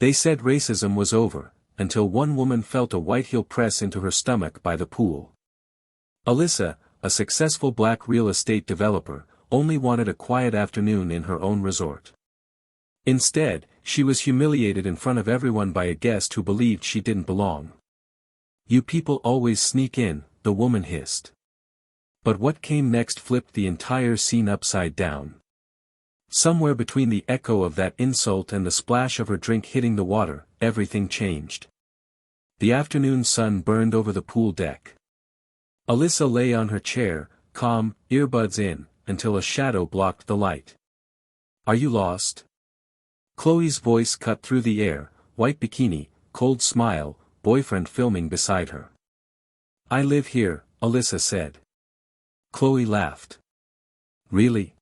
They said racism was over, until one woman felt a white heel press into her stomach by the pool. Alyssa, a successful black real estate developer, only wanted a quiet afternoon in her own resort. Instead, she was humiliated in front of everyone by a guest who believed she didn't belong. "You people always sneak in," the woman hissed. But what came next flipped the entire scene upside down. Somewhere between the echo of that insult and the splash of her drink hitting the water, everything changed. The afternoon sun burned over the pool deck. Alyssa lay on her chair, calm, earbuds in, until a shadow blocked the light. "Are you lost?" Chloe's voice cut through the air, white bikini, cold smile, boyfriend filming beside her. "I live here," Alyssa said. Chloe laughed. "Really?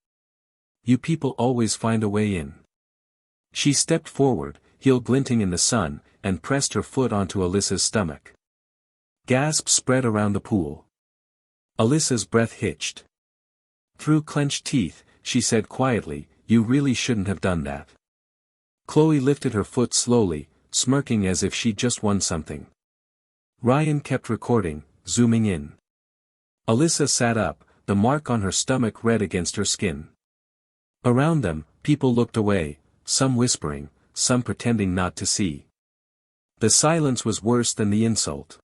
You people always find a way in." She stepped forward, heel glinting in the sun, and pressed her foot onto Alyssa's stomach. Gasps spread around the pool. Alyssa's breath hitched. Through clenched teeth, she said quietly, "You really shouldn't have done that." Chloe lifted her foot slowly, smirking as if she'd just won something. Ryan kept recording, zooming in. Alyssa sat up, the mark on her stomach red against her skin. Around them, people looked away, some whispering, some pretending not to see. The silence was worse than the insult.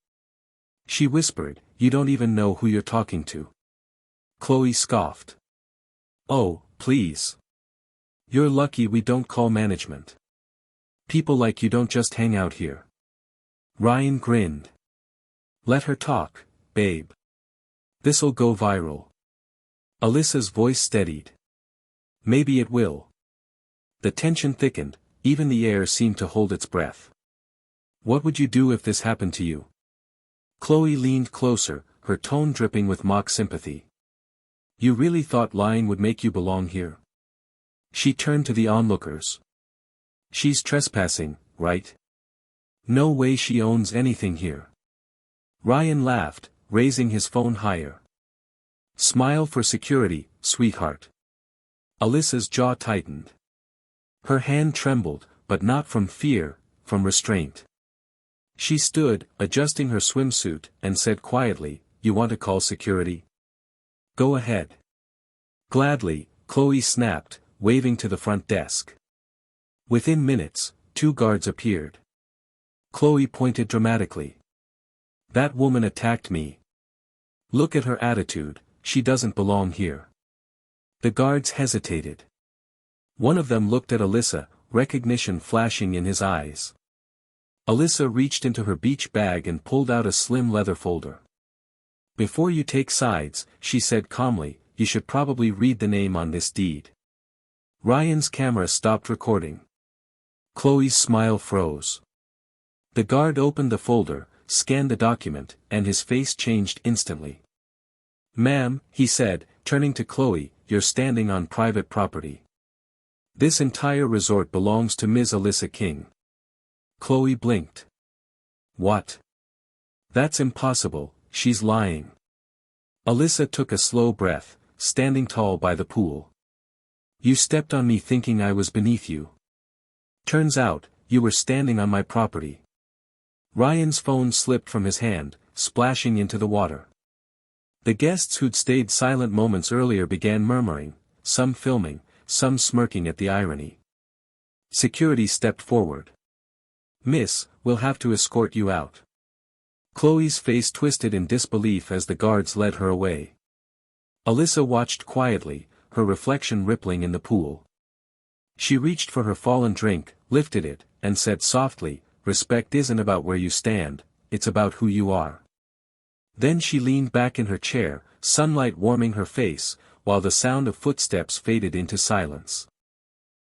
She whispered, "You don't even know who you're talking to." Chloe scoffed. "Oh, please. You're lucky we don't call management. People like you don't just hang out here." Ryan grinned. "Let her talk, babe. This'll go viral." Alyssa's voice steadied. "Maybe it will." The tension thickened, even the air seemed to hold its breath. "What would you do if this happened to you?" Chloe leaned closer, her tone dripping with mock sympathy. "You really thought lying would make you belong here?" She turned to the onlookers. "She's trespassing, right? No way she owns anything here." Ryan laughed, raising his phone higher. "Smile for security, sweetheart." Alyssa's jaw tightened. Her hand trembled, but not from fear, from restraint. She stood, adjusting her swimsuit, and said quietly, "You want to call security? Go ahead." "Gladly," Chloe snapped, waving to the front desk. Within minutes, 2 guards appeared. Chloe pointed dramatically. "That woman attacked me. Look at her attitude, she doesn't belong here." The guards hesitated. One of them looked at Alyssa, recognition flashing in his eyes. Alyssa reached into her beach bag and pulled out a slim leather folder. "Before you take sides," she said calmly, "you should probably read the name on this deed." Ryan's camera stopped recording. Chloe's smile froze. The guard opened the folder, scanned the document, and his face changed instantly. "Ma'am," he said, turning to Chloe, "you're standing on private property. This entire resort belongs to Ms. Alyssa King." Chloe blinked. "What? That's impossible, she's lying." Alyssa took a slow breath, standing tall by the pool. "You stepped on me thinking I was beneath you. Turns out, you were standing on my property." Ryan's phone slipped from his hand, splashing into the water. The guests who'd stayed silent moments earlier began murmuring, some filming, some smirking at the irony. Security stepped forward. "Miss, we'll have to escort you out." Chloe's face twisted in disbelief as the guards led her away. Alyssa watched quietly, her reflection rippling in the pool. She reached for her fallen drink, lifted it, and said softly, "Respect isn't about where you stand, it's about who you are." Then she leaned back in her chair, sunlight warming her face, while the sound of footsteps faded into silence.